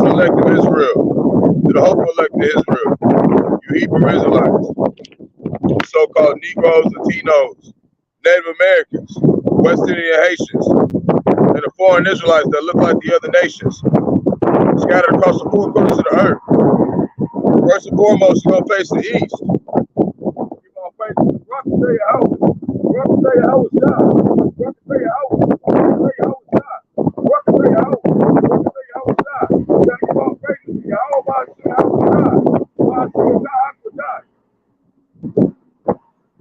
elect of Israel, to the hopeful elect of Israel, you Hebrew Israelites, so-called Negroes, Latinos, Native Americans, West Indian Haitians, and the foreign Israelites that look like the other nations, scattered across the four corners of the earth. First and foremost, you're going to face the east. You're going to face the Rawchaa, Yahawah. Rawchaa, Yahawashi. Rawchaa, Yahawah. Rawchaa, Yahawashi. Rawchaa, Yahawah. Rawchaa, Yahawashi. You got to give all praises to Yahawah, Yahawashi.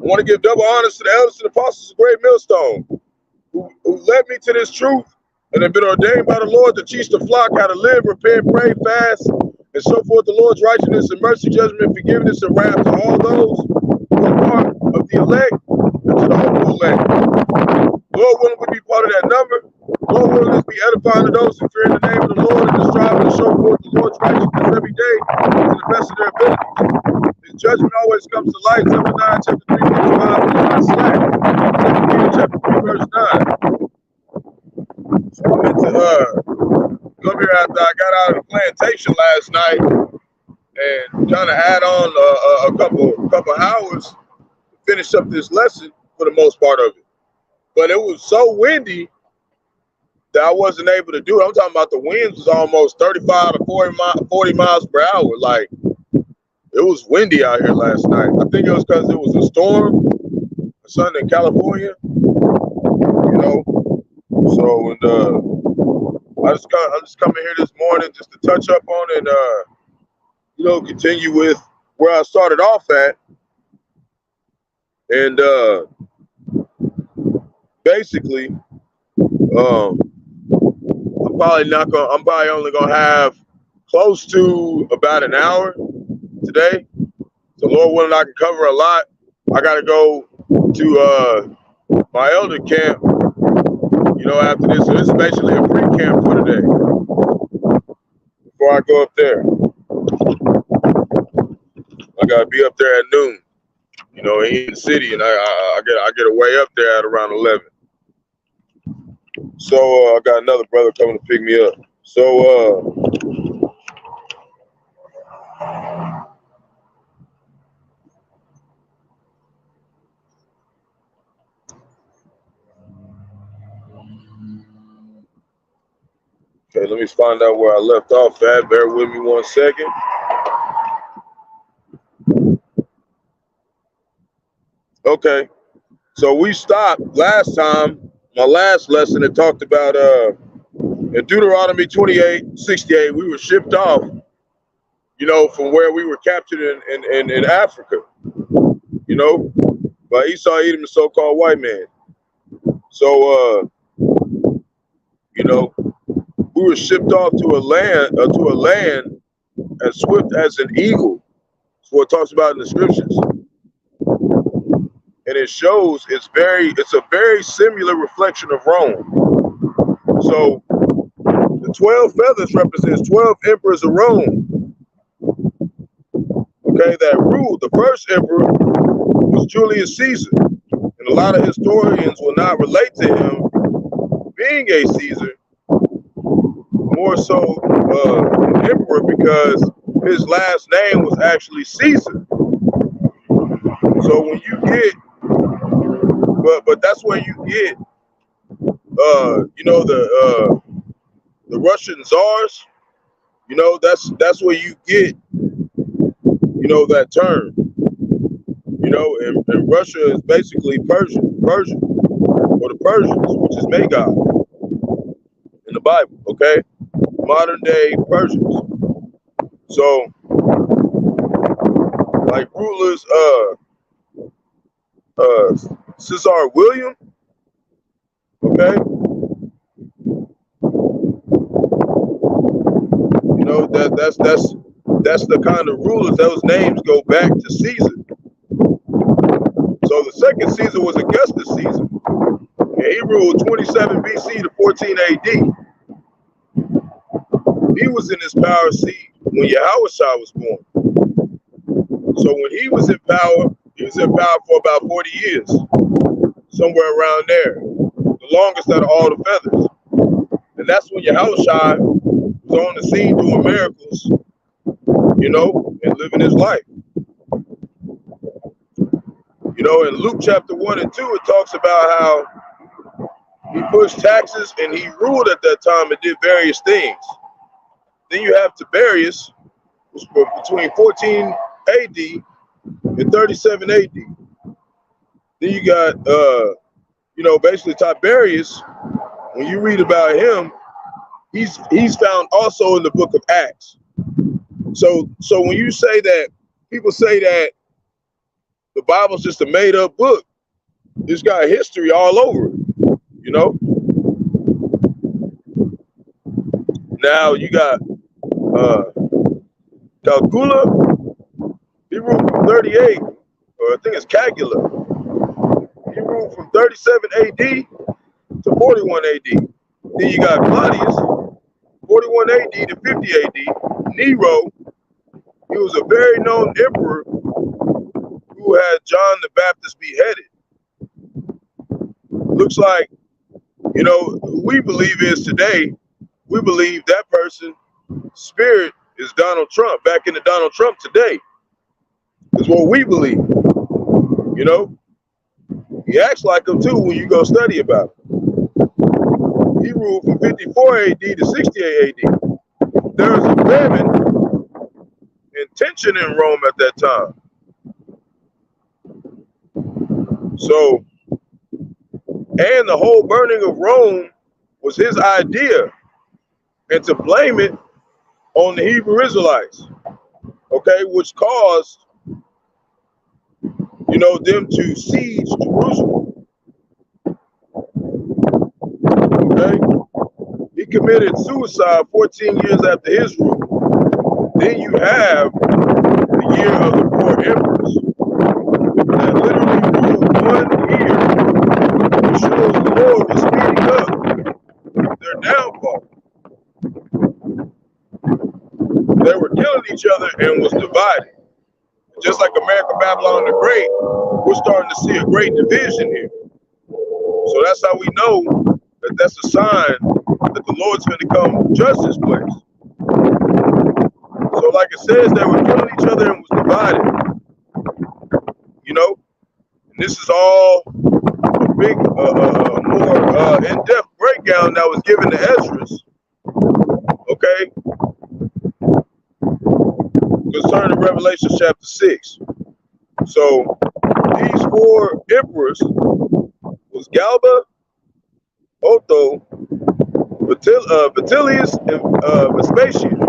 I want to give double honors to the elders and apostles of Great Millstone, who led me to this truth and have been ordained by the Lord to teach the flock how to live, repent, pray, fast, and so forth, the Lord's righteousness and mercy, judgment, forgiveness, and wrath to all those who are part of the elect and to the hopeful elect. Lord willing, we be part of that number. Lord willing, let's be edifying to those who fear in the name of the Lord and to strive to show forth the Lord's righteousness every day to the best of their abilities. His judgment always comes to light. Chapter 9, chapter 3, verse 5 is not slack. 2 Peter chapter 3, verse 9. So I meant to come here after I got out of the plantation last night and trying to add on a couple hours to finish up this lesson for the most part of it. But it was so windy that I wasn't able to do it. I'm talking about the winds was almost 35 to 40 miles per hour. Like, it was windy out here last night. I think it was because it was a storm or something in California, you know. So, and I'm just coming here this morning just to touch up on and you know, continue with where I started off at. And basically, I'm probably only gonna have close to about an hour today. So Lord willing, I can cover a lot. I gotta go to my elder camp, you know, after this. So this is basically a pre-camp for today before I go up there. I gotta be up there at noon, you know, in the city, and I get away up there at around 11. So I got another brother coming to pick me up. So okay, let me find out where I left off at. Bear with me 1 second. Okay, so we stopped last time. My last lesson, it talked about in Deuteronomy 28:68, we were shipped off, you know, from where we were captured in Africa, you know, by Esau, Edom, the so-called white man. So, you know, we were shipped off to a land as swift as an eagle. That's what it talks about in the scriptures. And it shows it's a very similar reflection of Rome. So the 12 feathers represents 12 emperors of Rome. Okay, that ruled. The first emperor was Julius Caesar. And a lot of historians will not relate to him being a Caesar, more so an emperor, because his last name was actually Caesar. So when you get, but that's where you get, you know, the Russian czars. You know, that's where you get, you know, that term. You know, and Russia is basically Persian, or the Persians, which is Magog in the Bible. Okay, modern day Persians. So, like rulers, Caesar William, okay, you know, that's the kind of rulers. Those names go back to Caesar. So the second Caesar was Augustus Caesar, and he ruled 27 BC to 14 AD. He was in his power seat when Yahawashi was born. So when he was in power for about 40 years, somewhere around there, the longest out of all the feathers. And that's when Yahawashi was on the scene doing miracles, you know, and living his life. You know, in Luke chapter 1 and 2, it talks about how he pushed taxes and he ruled at that time and did various things. Then you have Tiberius, which was between 14 AD and 37 AD. Then you got, you know, basically Tiberius. When you read about him, he's found also in the book of Acts. So when you say that, people say that the Bible's just a made up book, it's got history all over it, you know? Now you got Calcula, he ruled from 38, or I think it's Cagula. He ruled from 37 AD to 41 AD. Then you got Claudius, 41 AD to 50 AD. Nero, he was a very known emperor who had John the Baptist beheaded. Looks like, you know, who we believe is today, we believe that person, spirit, is Donald Trump, back into Donald Trump today. Is what we believe, you know? He acts like him too when you go study about him. He ruled from 54 AD to 68 AD. There was a famine and tension in Rome at that time. So, and the whole burning of Rome was his idea, and to blame it on the Hebrew Israelites, okay, which caused, you know, them to siege Jerusalem. Okay, he committed suicide 14 years after his rule. Then you have the year of the four emperors that literally ruled 1 year. It shows the Lord was speeding up their downfall. They were killing each other and was divided. Just like America, Babylon the Great, we're starting to see a great division here. So that's how we know that that's a sign that the Lord's going to come judge this place. So like it says, they were killing each other and was divided. You know, and this is all a big, more in-depth breakdown that was given to Esdras, okay, concerning Revelation chapter 6. So these four emperors was Galba, Otho, Vitellius, and Vespasian.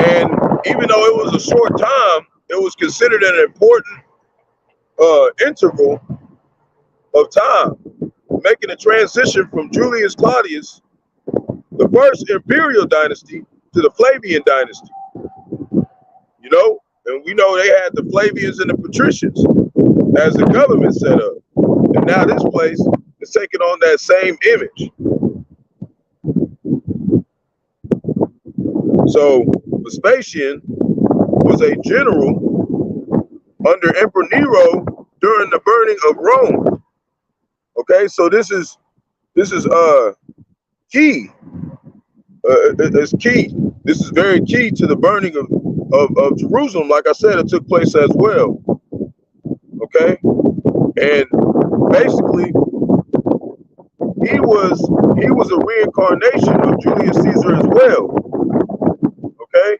And even though it was a short time, it was considered an important interval of time, making a transition from Julius Claudius, the first imperial dynasty, to the Flavian dynasty. You know, and we know they had the Flavians and the patricians as the government set up. And now this place is taking on that same image. So Vespasian was a general under Emperor Nero during the burning of Rome. Okay, so this is key. It's key. This is very key to the burning of Jerusalem. Like I said, it took place as well. Okay, and basically he was a reincarnation of Julius Caesar as well. Okay,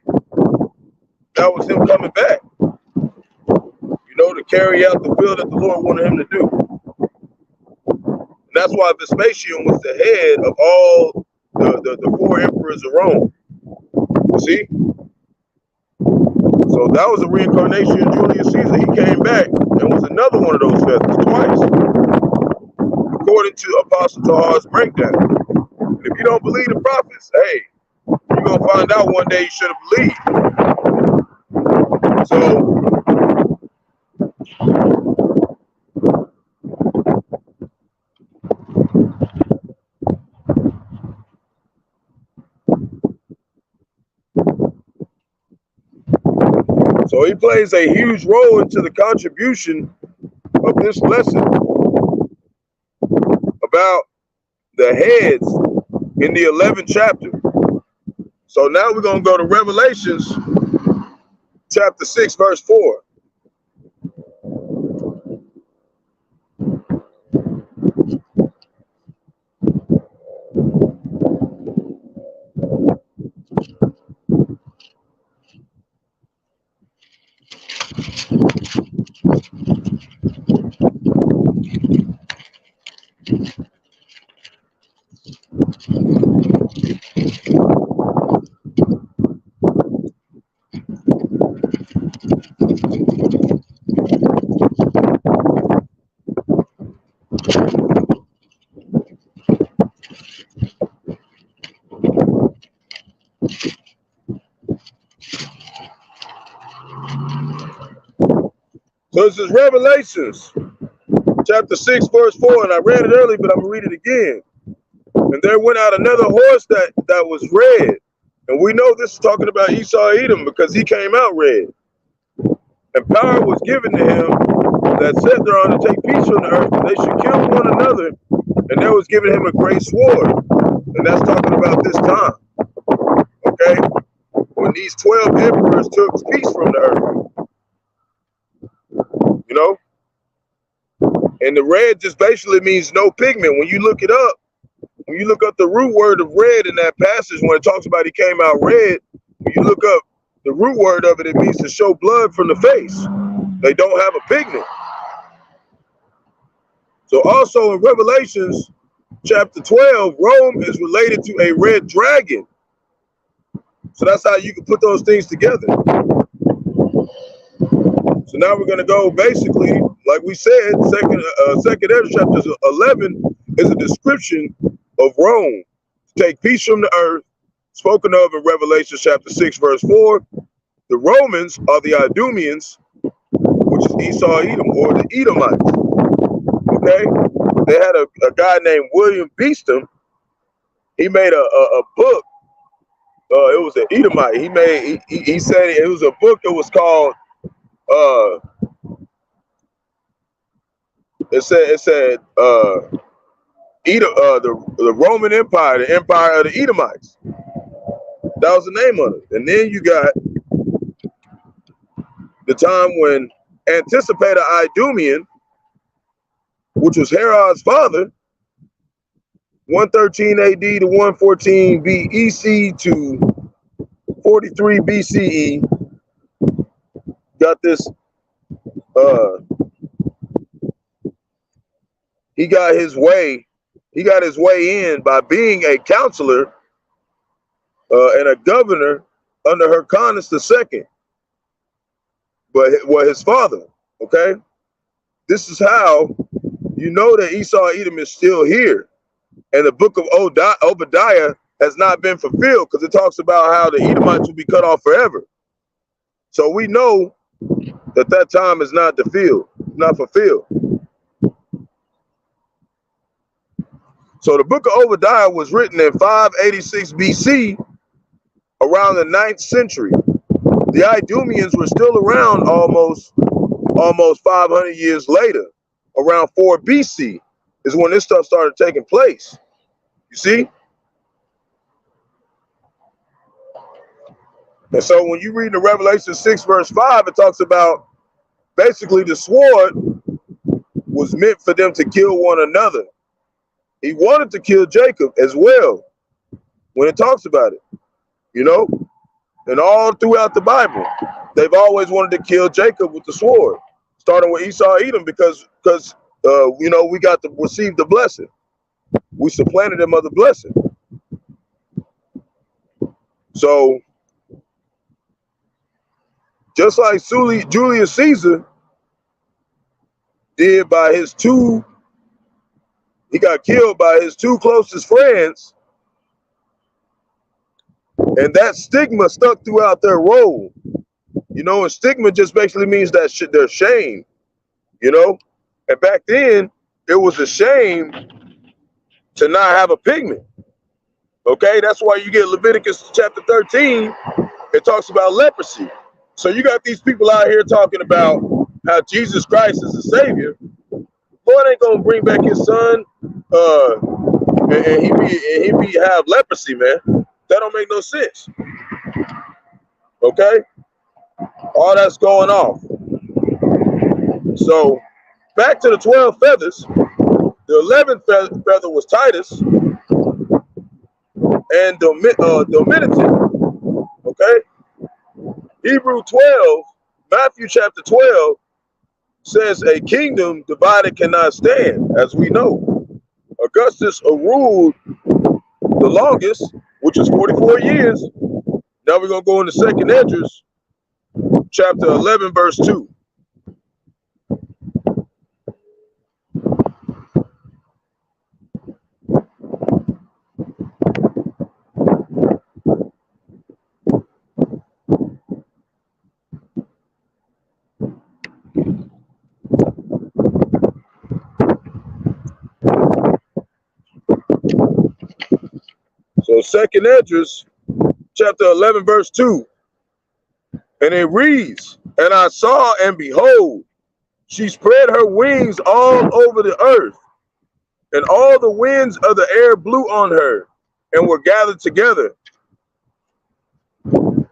that was him coming back, you know, to carry out the will that the Lord wanted him to do. And that's why Vespasian was the head of all the four emperors of Rome. See? So that was a reincarnation of Julius Caesar. He came back and was another one of those feathers twice, according to Apostle Tahar's breakdown. And if you don't believe the prophets, hey, you're going to find out one day you should have believed. So he plays a huge role into the contribution of this lesson about the heads in the 11th chapter. So now we're going to go to Revelations chapter 6, verse 4. So this is Revelations chapter 6, verse 4, and I read it earlier, but I'm going to read it again. And there went out another horse that was red. And we know this is talking about Esau Edom because he came out red. And power was given to him that sat thereon to take peace from the earth, and they should kill one another. And there was given him a great sword. And that's talking about this time. Okay? When these 12 emperors took peace from the earth. You know? And the red just basically means no pigment. When you look it up, when you look up the root word of red in that passage, when it talks about he came out red, when you look up the root word of it, it means to show blood from the face. They don't have a pigment. So also in Revelations chapter 12, Rome is related to a red dragon. So that's how you can put those things together. So now we're going to go basically, like we said, second Esdras chapter 11 is a description of Rome to take peace from the earth, spoken of in Revelation chapter 6, verse 4. The Romans are the Idumeans, which is Esau Edom, or the Edomites. Okay? They had a guy named William Beeston. He made a book. It was an Edomite. He said it was a book that was called it said the Roman Empire, the Empire of the Edomites. That was the name of it. And then you got the time when Antipater Idumean, which was Herod's father, 113 AD to 114 BEC to 43 BCE, got this. He got his way in by being a counselor and a governor under Hyrcanus II, but his father. Okay, this is how you know that Esau Edom is still here, and the book of Obadiah has not been fulfilled because it talks about how the Edomites will be cut off forever. So we know that time is not fulfilled. So the book of Obadiah was written in 586 BC, around the 9th century. The Idumeans were still around almost 500 years later. Around 4 BC is when this stuff started taking place. You see? And so when you read the Revelation 6 verse 5, it talks about basically the sword was meant for them to kill one another. He wanted to kill Jacob as well when it talks about it, you know, and all throughout the Bible, they've always wanted to kill Jacob with the sword, starting with Esau Edom because you know, we got to receive the blessing. We supplanted him of the blessing. So just like Julius Caesar did by his he got killed by his 2 closest friends, and that stigma stuck throughout their role. You know, and stigma just basically means that they're shame, you know? And back then, it was a shame to not have a pigment. Okay, that's why you get Leviticus chapter 13, it talks about leprosy. So you got these people out here talking about how Jesus Christ is the Savior. Lord ain't gonna bring back his son and he be have leprosy, man. That don't make no sense. Okay, all that's going off. So back to the 12 feathers. The 11th feather was Titus and Dominican. Okay, Hebrew 12, Matthew chapter 12 says a kingdom divided cannot stand, as we know. Augustus ruled the longest, which is 44 years. Now we're going to go into 2nd Esdras, chapter 11, verse 2. So 2nd Esdras, chapter 11, verse 2. And it reads, and I saw and behold, she spread her wings all over the earth, and all the winds of the air blew on her and were gathered together.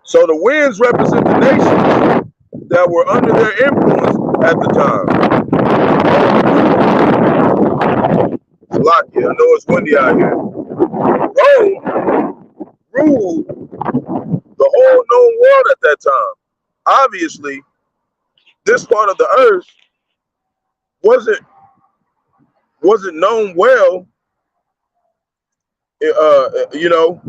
So the winds represent the nations that were under their influence at the time. Lucky, I know it's windy out here. Rome ruled the whole known world at that time. Obviously, this part of the earth wasn't known well, you know,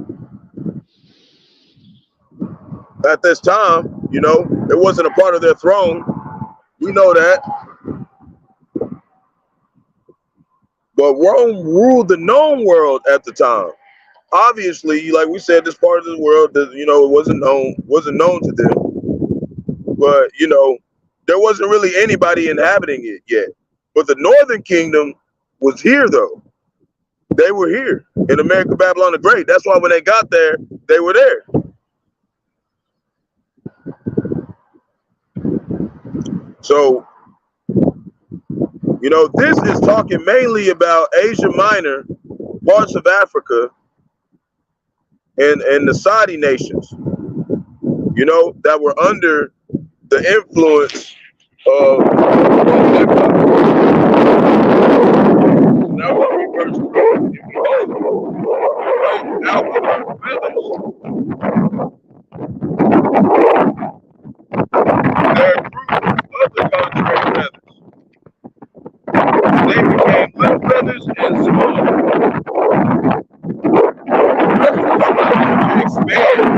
at this time. You know, it wasn't a part of their throne. We know that. But Rome ruled the known world at the time. Obviously, like we said, this part of the world, you know, it wasn't known to them. But, you know, there wasn't really anybody inhabiting it yet. But the northern kingdom was here, though. They were here in America, Babylon the Great. That's why when they got there, they were there. So, you know, this is talking mainly about Asia Minor, parts of Africa, and the Saudi nations, you know, that were under the influence of now we'll reverse through. There are groups of the contrary feathers. They became little feathers and small. To expand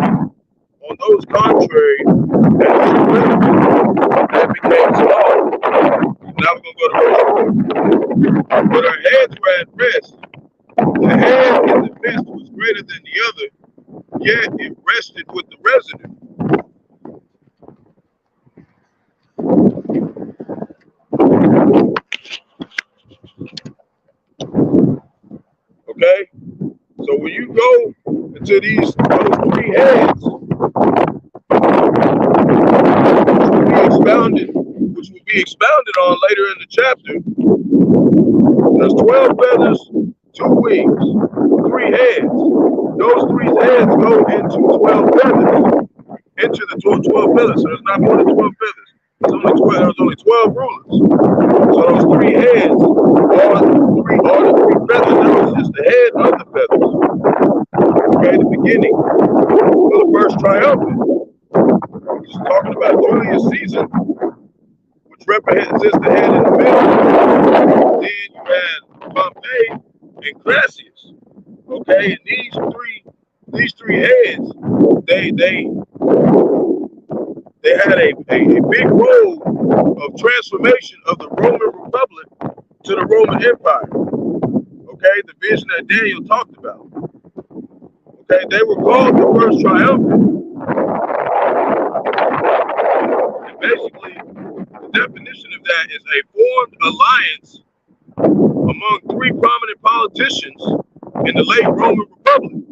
on those contrary that became small. Now we're going to go to verse 4. But our heads were at rest. The head in the midst was greater than the other, yet it rested with the residue. Okay, so when you go into those 3 heads, which will be expounded on later in the chapter, there's 12 feathers, 2 wings, 3 heads. Those 3 heads go into 12 feathers, into the 12 feathers. So there's not more than 12 feathers. There's only 12 rulers. So those 3 heads are the 3 feathers. That was just the head of the feathers. Okay, the beginning of the first triumvirate. Just talking about Julius Caesar, which represents the head in the middle. Then you had Pompey and Gracius. Okay, and these three heads, they had a big role of transformation of the Roman Republic to the Roman Empire. Okay, the vision that Daniel talked about. Okay, they were called the first triumvirate. And basically, the definition of that is a formed alliance among 3 prominent politicians in the late Roman Republic.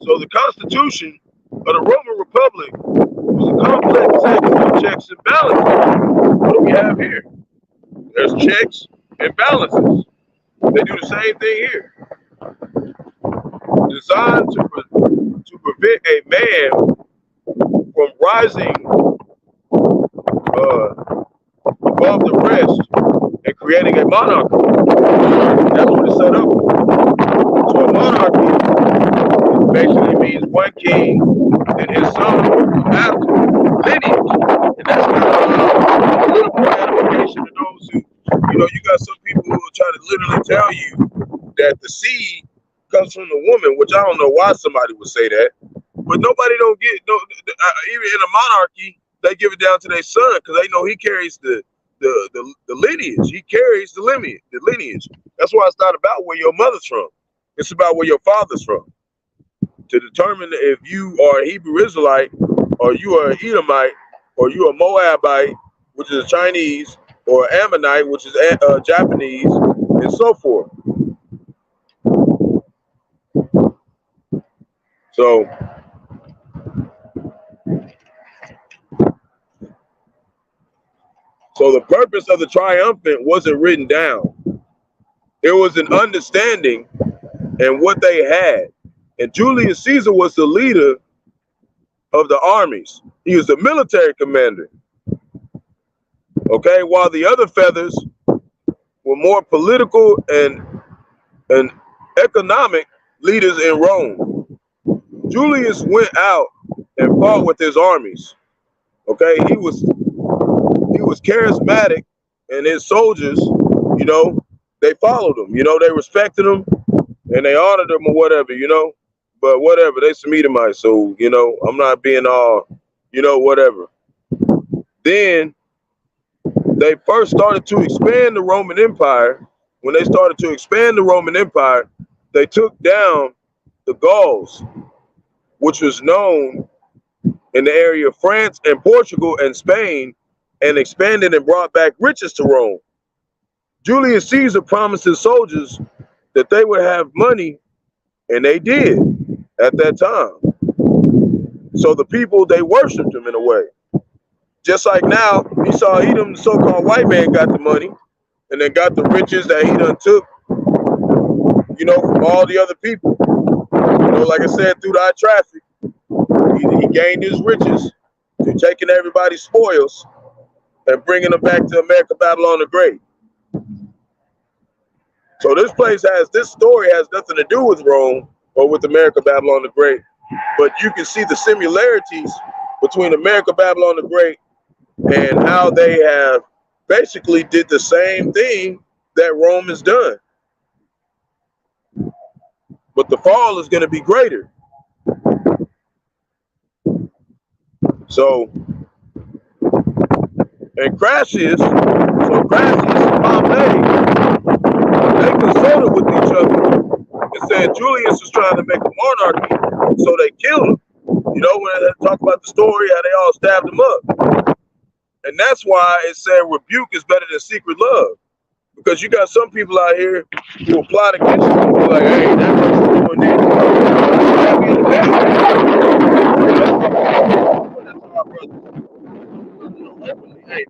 So the Constitution of the Roman Republic was a complex set of checks and balances. What do we have here? There's checks and balances. They do the same thing here. designed to prevent a man from rising above the rest and creating a monarchy. That's what it's set up for. So a monarchy basically means one king and his son after lineage. And that's kind of a little bit of edification to those who, you got some people who are trying to literally tell you that the seed comes from the woman, which I don't know why somebody would say that. But nobody don't get, even in a monarchy, they give it down to their son because they know he carries the lineage. He carries the lineage. That's why it's not about where your mother's from. It's about where your father's from. To determine if you are a Hebrew Israelite, or you are an Edomite, or you are a Moabite, which is a Chinese, or Ammonite, which is Japanese, and so forth. So the purpose of the triumphant wasn't written down. It was an understanding and what they had. And Julius Caesar was the leader of the armies. He was the military commander. Okay, while the other feathers were more political and economic leaders in Rome. Julius went out and fought with his armies. Okay, he was charismatic, and his soldiers, they followed him. They respected him and they honored him or whatever. But whatever, they some Edomites, so I'm not being all, whatever. Then they first started to expand the Roman Empire. When they started to expand the Roman Empire, they took down the Gauls, which was known in the area of France and Portugal and Spain, and expanded and brought back riches to Rome. Julius Caesar promised his soldiers that they would have money, and they did at that time. So the people, they worshiped him in a way. Just like now, Esau Edom, the so-called white man, got the money and then got the riches that he done took, from all the other people. Like I said, through that traffic, he gained his riches through taking everybody's spoils and bringing them back to America, Babylon the Great. So this story has nothing to do with Rome or with America, Babylon the Great, but you can see the similarities between America, Babylon the Great, and how they have basically did the same thing that Rome has done. But the fall is going to be greater. So, and Crassus and Pompey, they consulted with each other and said Julius is trying to make a monarchy, so they killed him. When they talk about the story, how they all stabbed him up. And that's why it said rebuke is better than secret love. Because you got some people out here who will plot against you and be like, hey, that person's doing this. Stab me in the back. That's my brother. Hey,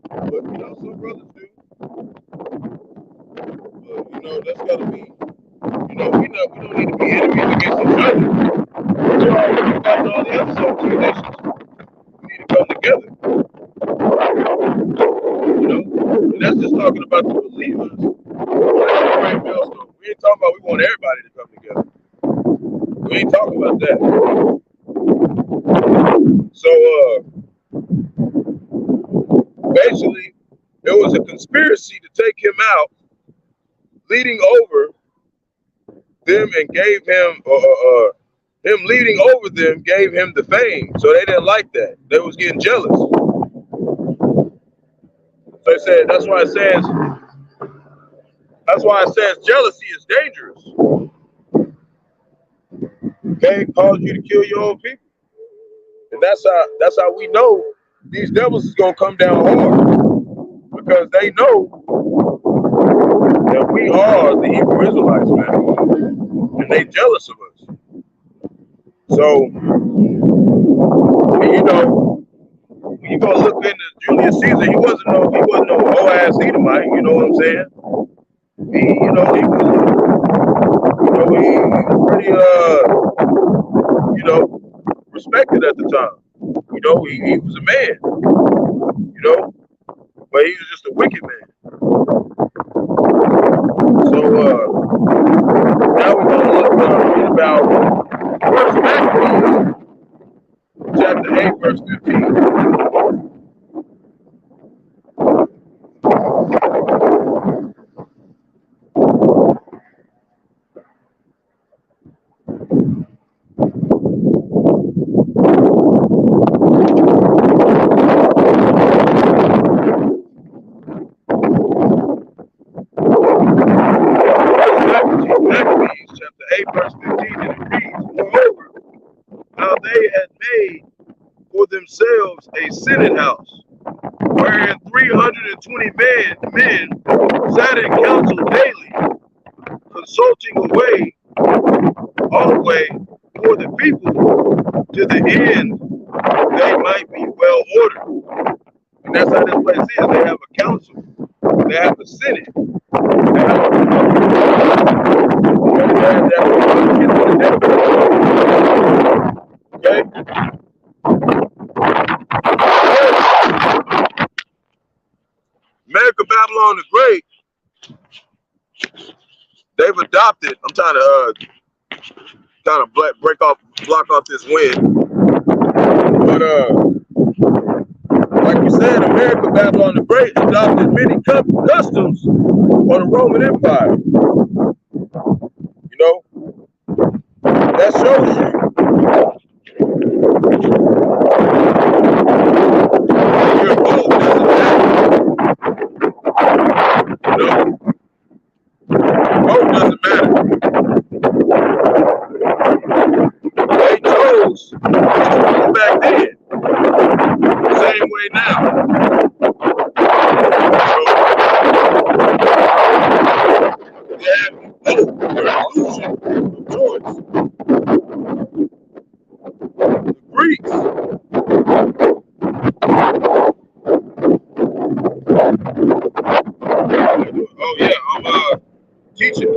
But some brothers do. But that's gotta be. We don't need to be enemies against each other. Fighting all the other sovereign nations. We need to come together. And that's just talking about the believers. We ain't talking about we want everybody to come together. We ain't talking about that. So basically, it was a conspiracy to take him out, leading over them, and gave him him leading over them gave him the fame. So they didn't like that. They was getting jealous. So they said that's why it says jealousy is dangerous. Okay, it causes you to kill your own people. And that's how we know these devils is gonna come down hard. Because they know that we are the Hebrew Israelites, man. and they jealous of us. So, you know, when you go look into Julius Caesar, he wasn't no whole ass Edomite. You know what I'm saying? He was pretty respected at the time. You know, he was a man. You know, but he was just a wicked man. So now we're gonna read about First Maccabees, chapter 8, verse 15. Maccabees, chapter 8, verse 15, and it reads, moreover, how they had made for themselves a senate house, wherein 320 men sat in council daily, consulting all the way for the people, to the end they might be well ordered. And that's how this place is. They have a council, they have a senate, they have okay? America Babylon the Great, they've adopted, I'm trying to block off this wind. But like we said, America Babylon the Great adopted many customs on the Roman Empire. You know, that shows you your vote doesn't matter. You know, vote doesn't matter. They chose back then, the same way now. So, they have illusion of choice. The Greeks, oh yeah, I'm teaching.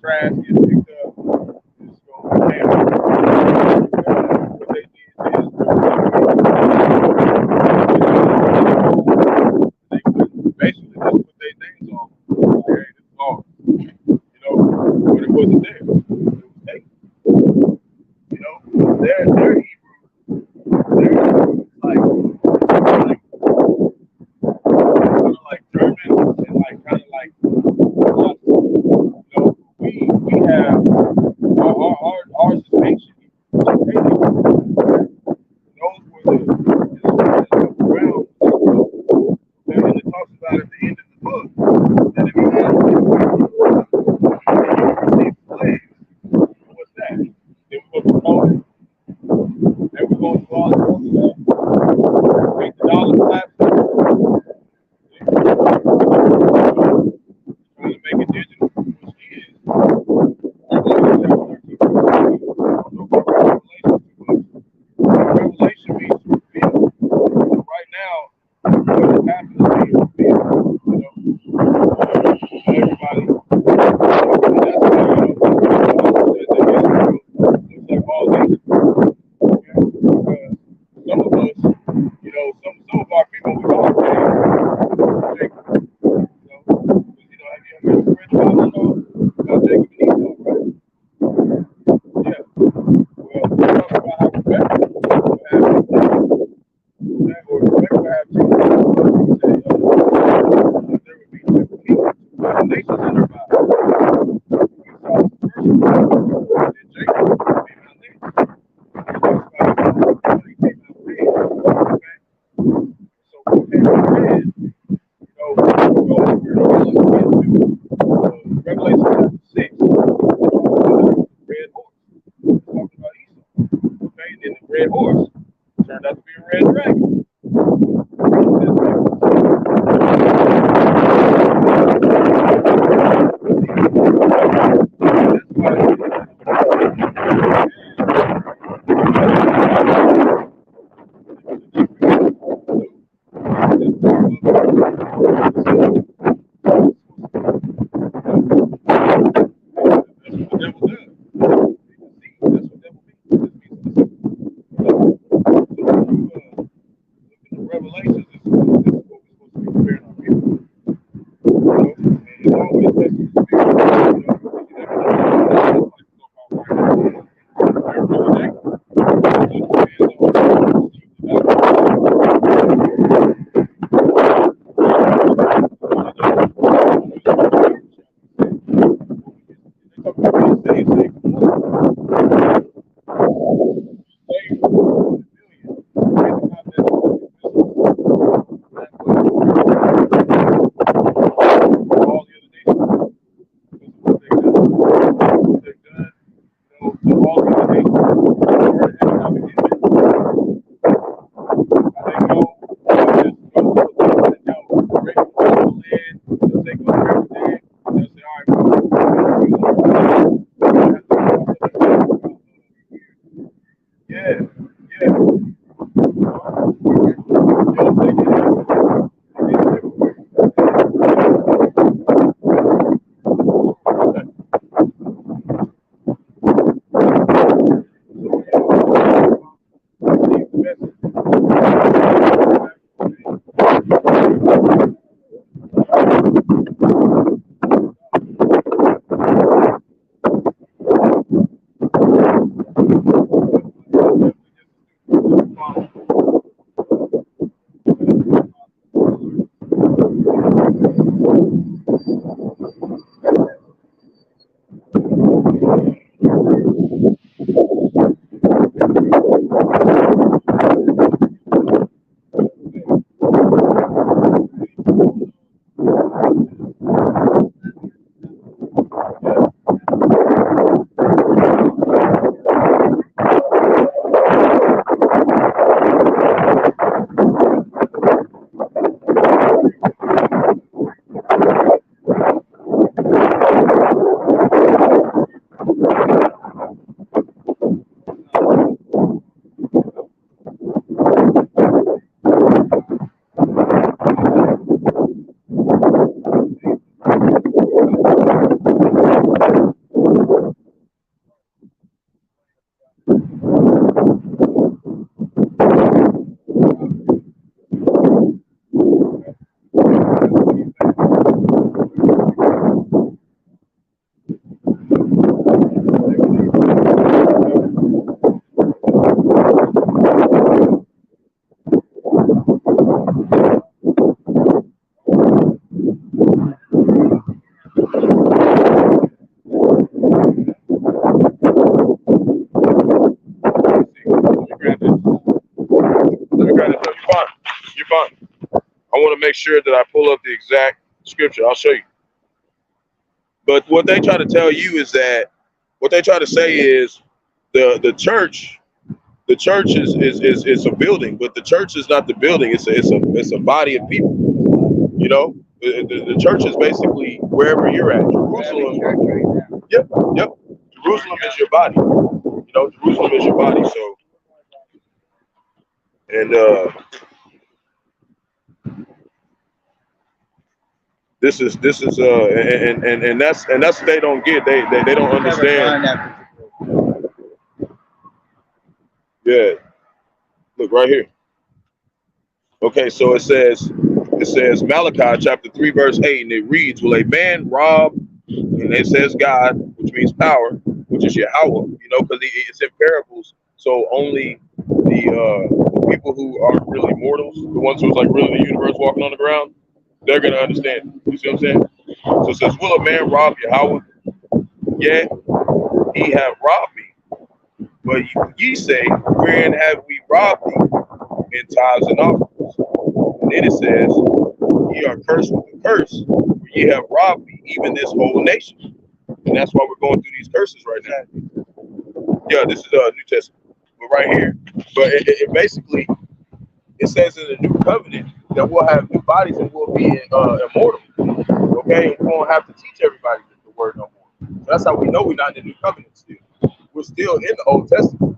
trash gets picked up, it's going to be handled. What they did is they basically just put their names on. Okay, this is ours. You know, but it wasn't there. It was taken. You know, they're Hebrew. They're like German and like kind of like you know, we have ours is ancient. Those were the ground. And it talks about at the end of the book that if you have slaves, what's that? Then we're going to promote it. And we're going to do all the rest of that. Make the dollar flat. Trying to make it digital, which is Revelation means to reveal. Right now, what is happening is being revealed. You know, everybody. That's why looks like all these. Okay? Some of us, you know, some of our people we all Jacob. Have you ever read the Bible about Jacob and Esau, right? Yeah. Well, we talk about how Rebecca would have or Rebecca would have Jacob. There would be different people, nations in her Bible. Esau was the first one, and Jacob came out next. He talks about when he came out red. Okay? So when he came out red, you know, we're going to Revelation chapter 6, the red horse. It's talking about Esau. Okay, and then the red horse turned out to be a red dragon. make sure that I pull up the exact scripture. I'll show you. But what they try to tell you is that what they try to say is the church. The church is a building, but the church is not the building. It's a body of people. You know, the church is basically wherever you're at. Jerusalem. Yep. Jerusalem is your body. You know, Jerusalem is your body. So, and this is and that's what they don't get. They don't understand. Yeah. Look right here. Okay, so it says Malachi chapter 3 verse 8, and it reads, "Will a man rob?" And it says God, which means power, which is Yahawah. You know, because it's in parables. So only the people who are really mortals, the ones who's like really the universe walking on the ground, they're gonna understand. You see what I'm saying? So it says, "Will a man rob Yahawah? Yet he have robbed me. But ye say, wherein have we robbed thee? In tithes and offerings." And then it says, "Ye are cursed with a curse, for ye have robbed me, even this whole nation." And that's why we're going through these curses right now. Yeah, this is New Testament. But right here, but it basically, it says in the new covenant that we'll have new bodies and we'll be immortal. Okay, we won't have to teach everybody the word no more. So that's how we know we're not in the new covenant still. We're still in the Old Testament,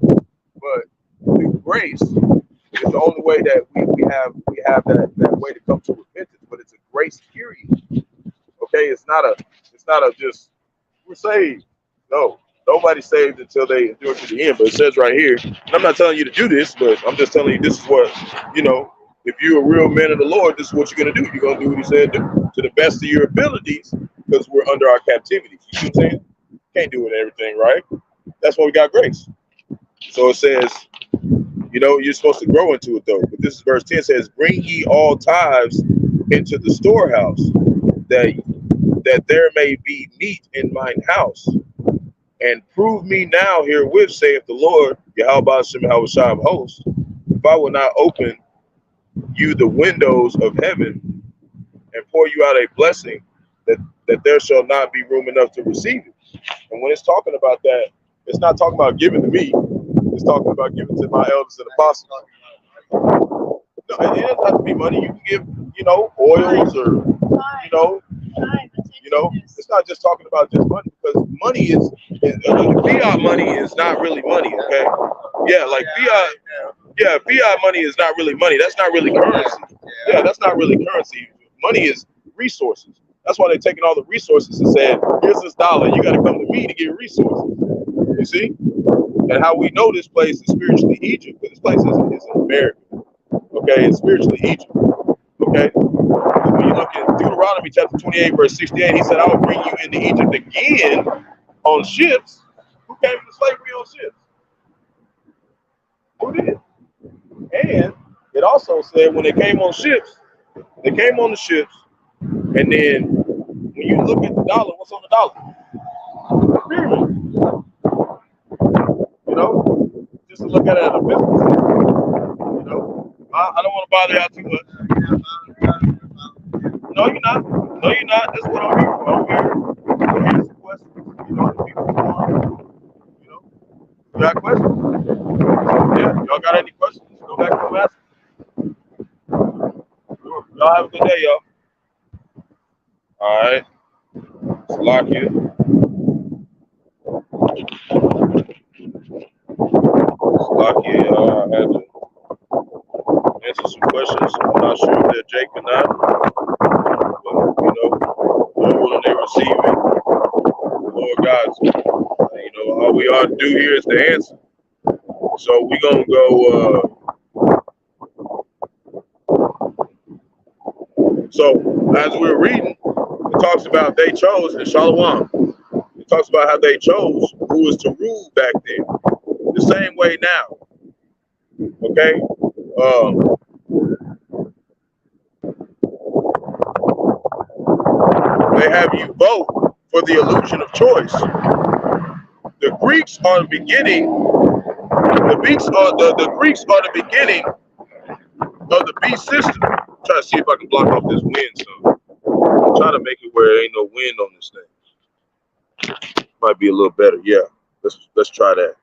but through grace is the only way that we have that way to come to repentance. But it's a grace period. Okay, it's not a just we're saved. No, nobody's saved until they endure to the end. But it says right here, and I'm not telling you to do this, but I'm just telling you this is what, you know, if you're a real man of the Lord, this is what you're gonna do. You're gonna do what he said to the best of your abilities, because we're under our captivity. You see what I'm saying? Can't do it everything, right? That's why we got grace. So it says, you know, you're supposed to grow into it though. But this is verse 10 says, "Bring ye all tithes into the storehouse, that there may be meat in mine house. And prove me now herewith, saith the Lord, Bahasham of hosts, if I will not open you the windows of heaven and pour you out a blessing, that there shall not be room enough to receive it." And when it's talking about that, it's not talking about giving to me. It's talking about giving to my elders and apostles. No, it doesn't have to be money. You can give, you know, oils or, it's not just talking about just money, because money is fiat money is not really money. Okay, yeah, like fiat money is not really money. That's not really currency. Yeah, that's not really currency. Money is resources. That's why they're taking all the resources and saying, "Here's this dollar. You got to come to me to get resources." You see, and how we know this place is spiritually Egypt, because this place is America. Okay, it's spiritually Egypt. Okay. When you look at Deuteronomy chapter 28, verse 68, he said, "I will bring you into Egypt again on ships." Who came into slavery on ships? Who did? And it also said when they came on ships, they came on the ships, and then when you look at the dollar, what's on the dollar? The pyramid. You know, just to look at it at a business. You know, I don't want to bother y'all too much. No, you're not. No, you're not. That's what I'm here for. I'm here to answer questions. You know, the people you know, you got questions? Yeah, y'all got any questions? Go back and ask. Sure. Y'all have a good day, y'all. All right. Salakia. Salakia, I had to answer some questions. I'm not sure if they're Jake or not. But, you know, when they receive it, the Lord God's, you know, all we ought to do here is to answer. So we're going to go, so as we're reading, it talks about they chose in Shalom. It talks about how they chose who was to rule back then. The same way now. Okay? They have you vote for the illusion of choice. The Greeks are the beginning. The Greeks are the beginning of the beast system. try to see if I can block off this wind some. I'm trying to make it where there ain't no wind on this thing. Might be a little better. Yeah, let's try that.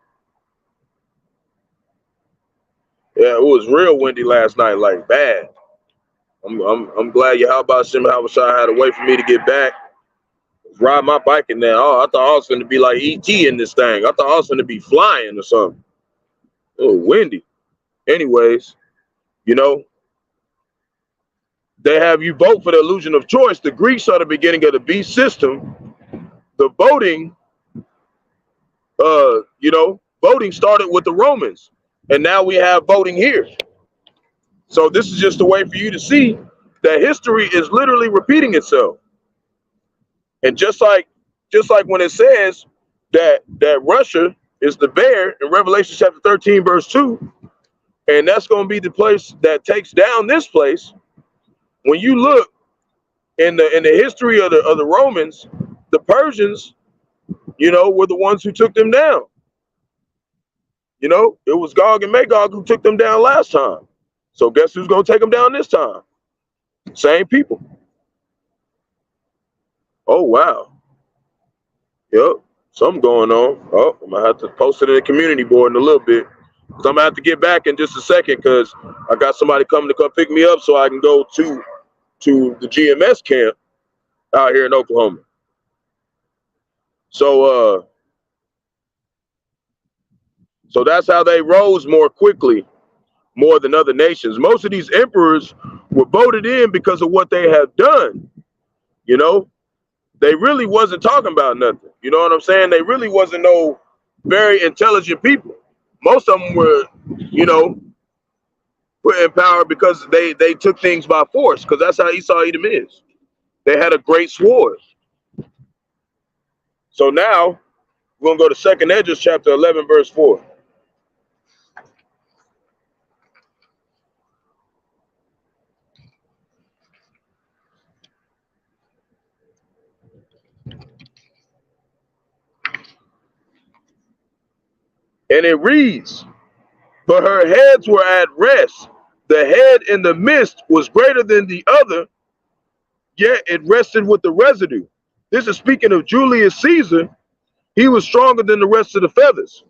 Yeah, it was real windy last night, like bad. I'm glad Yahawashi had a way for me to get back. Ride my bike in there. Oh, I thought I was going to be like ET in this thing. I thought I was going to be flying or something. It was windy. Anyways, you know, they have you vote for the illusion of choice. The Greeks are the beginning of the beast system. The voting, voting started with the Romans, and now we have voting here. So this is just a way for you to see that history is literally repeating itself. And just like when it says that Russia is the bear in Revelation chapter 13, verse 2, and that's going to be the place that takes down this place. When you look in the history of the Romans, the Persians, were the ones who took them down. It was Gog and Magog who took them down last time. So guess who's going to take them down this time? Same people. Oh, wow. Yep, something going on. Oh, I'm going to have to post it in the community board in a little bit. Because I'm going to have to get back in just a second because I got somebody coming to come pick me up so I can go to the GMS camp out here in Oklahoma. So that's how they rose more quickly, more than other nations. Most of these emperors were voted in because of what they have done. They really wasn't talking about nothing. You know what I'm saying? They really wasn't no very intelligent people. Most of them were, put in power because they took things by force, because that's how Esau Edom is. They had a great sword. So now we're going to go to 2nd Esdras chapter 11, verse 4. And it reads, but her heads were at rest. The head in the midst was greater than the other, yet it rested with the residue. This is speaking of Julius Caesar. He was stronger than the rest of the feathers.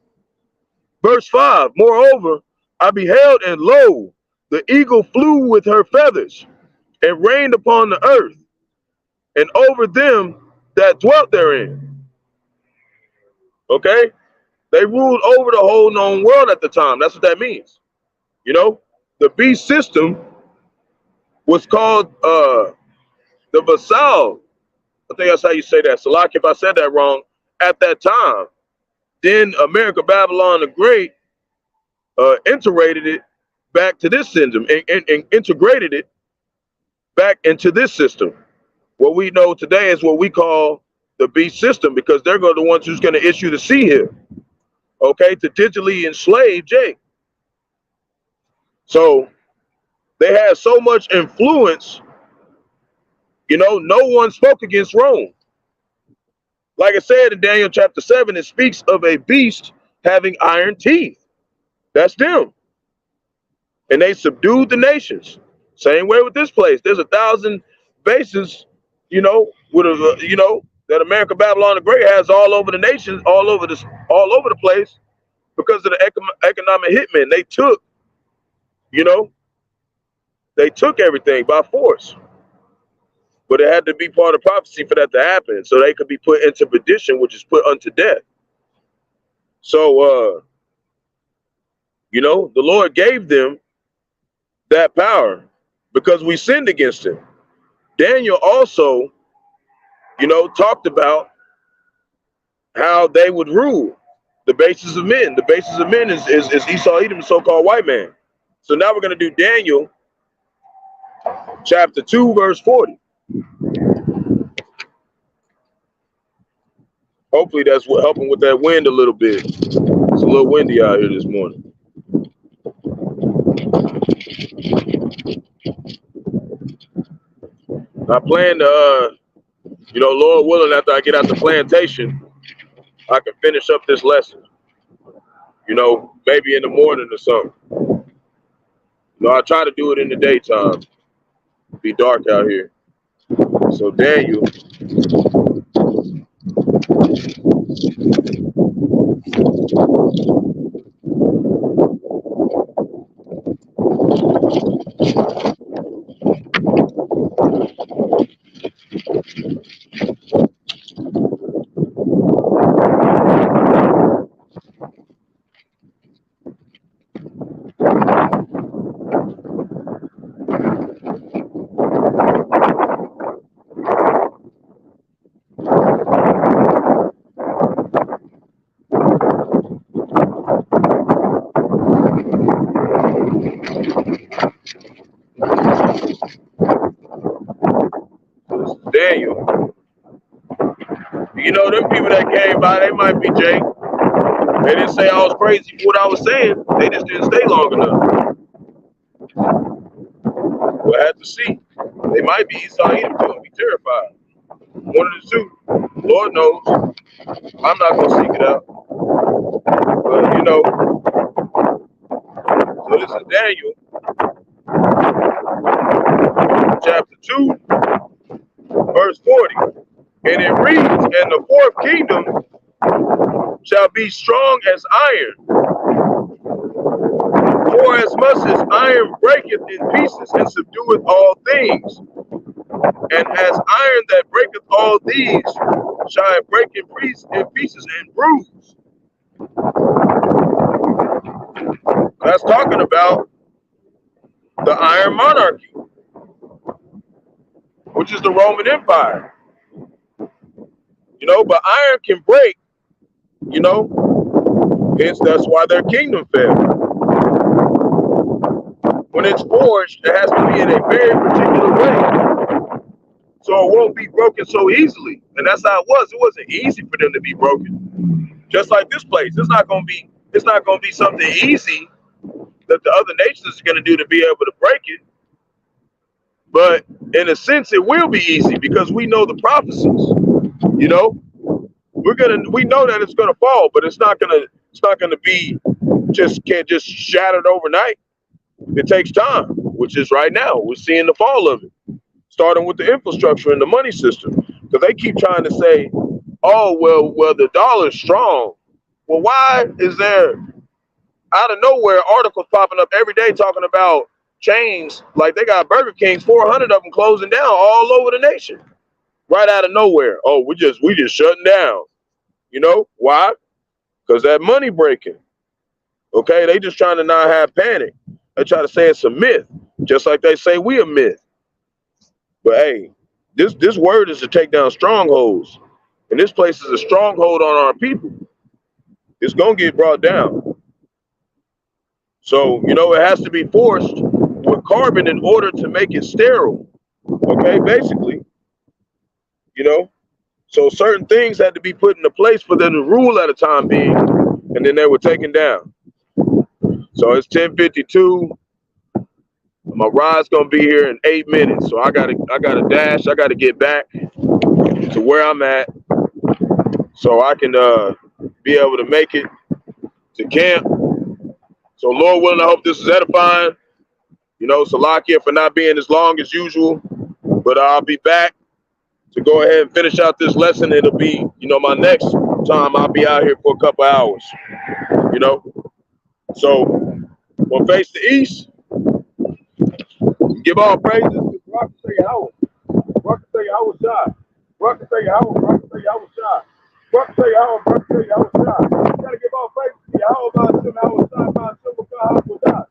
Verse 5, moreover, I beheld, and lo, the eagle flew with her feathers, and reigned upon the earth, and over them that dwelt therein. Okay? They ruled over the whole known world at the time. That's what that means. The beast system was called the vassal. I think that's how you say that. Salak, if I said that wrong, at that time. Then America, Babylon the Great, integrated it back to this system and integrated it back into this system. What we know today is what we call the beast system, because they're the ones who's going to issue the sea here. Okay, to digitally enslave Jake. So they had so much influence, no one spoke against Rome. Like I said in Daniel chapter 7, it speaks of a beast having iron teeth. That's them. And they subdued the nations. Same way with this place. There's 1,000 bases, that America, Babylon the Great has all over the nations, all over the place, because of the economic hitmen. They took, they took everything by force. But it had to be part of prophecy for that to happen, so they could be put into perdition, which is put unto death. So, the Lord gave them that power because we sinned against him. Daniel also, talked about how they would rule the basis of men. The basis of men is Esau Edom, the so-called white man. So now we're going to do Daniel chapter 2, verse 40. Hopefully that's what helping with that wind a little bit. It's a little windy out here this morning. I plan to, Lord willing, after I get out the plantation, I can finish up this lesson. Maybe in the morning or something. I try to do it in the daytime. Be dark out here. So Daniel, Daniel. You know, them people that came by, they might be Jake. They didn't say I was crazy for what I was saying. They just didn't stay long enough. We'll have to see. They might be Esau Edom too and be terrified. One of the two. Lord knows. I'm not going to seek it out. But, you know, so this is Daniel, chapter 2, verse 40. And it reads, and the fourth kingdom shall be strong as iron. For as much as iron breaketh in pieces and subdueth all things, and as iron that breaketh all these shall it break in pieces and bruise. That's talking about the Iron Monarchy, which is the Roman Empire. You know, but iron can break, you know, hence that's why their kingdom fell. When it's forged, it has to be in a very particular way. So it won't be broken so easily. And that's how it was. It wasn't easy for them to be broken. Just like this place. It's not gonna be something easy that the other nations are gonna do to be able to break it. But in a sense, it will be easy because we know the prophecies. You know, we know that it's gonna fall, but it's not gonna be can't just shattered overnight. It takes time, which is right now. We're seeing the fall of it, starting with the infrastructure and the money system. Because they keep trying to say, oh, well, the dollar's strong. Well, why is there out of nowhere articles popping up every day talking about chains? Like they got Burger Kings, 400 of them closing down all over the nation. Right out of nowhere. Oh, we just shutting down. You know why? Because that money breaking. Okay, they just trying to not have panic. They try to say it's a myth, just like they say we a myth. But hey, this word is to take down strongholds, and this place is a stronghold on our people. It's gonna get brought down. So you know it has to be forced with carbon in order to make it sterile. Okay, basically. You know, so certain things had to be put into place for them to rule at a time being, and then they were taken down. So it's 10:52. My ride's gonna be here in 8 minutes, so I gotta dash. I gotta get back to where I'm at, so I can be able to make it to camp. So Lord willing, I hope this is edifying. You know, Salakia for not being as long as usual, but I'll be back to go ahead and finish out this lesson. It'll be, you know, my next time I'll be out here for a couple hours, you know. So we'll face the east, give all praises to Barak say Yahawah. Barak say Yahawashi. Barak say Yahawah. Barak say Yahawashi. Barak say Yahawah. Barak say Yahawashi. You gotta give all praises to Yahawah, Bahasham, Yahawashi, Bahasham, Qadash.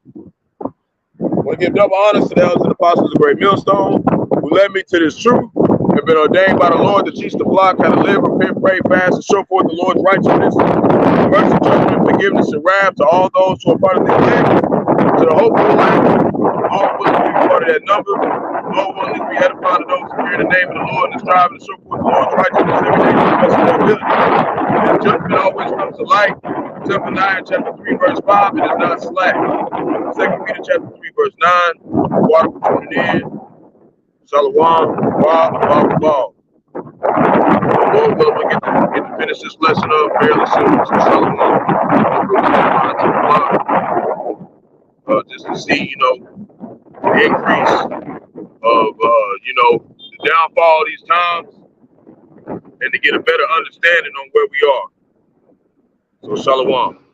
I want to give double honors to the elders and apostles of Great Millstone who led me to this truth, have been ordained by the Lord to teach the flock how to live, repent, pray, fast, and show forth the Lord's righteousness, mercy, judgment, forgiveness, and wrath to all those who are part of the elect, to the hope of the land, all willing to be part of that number, Lord willing to be edified to those who fear the name of the Lord and strive to show forth the Lord's righteousness every day to the best of their ability. And judgment always comes to light. Zephaniah chapter 3, verse 5, it is not slack. 2 Peter chapter 3, verse 9. Water for tuning in. Shalom, Lord willing, we'll get to finish this lesson up fairly soon. So Shalom. Just to see, you know, the increase of you know, the downfall of these times and to get a better understanding on where we are. So, Shalom.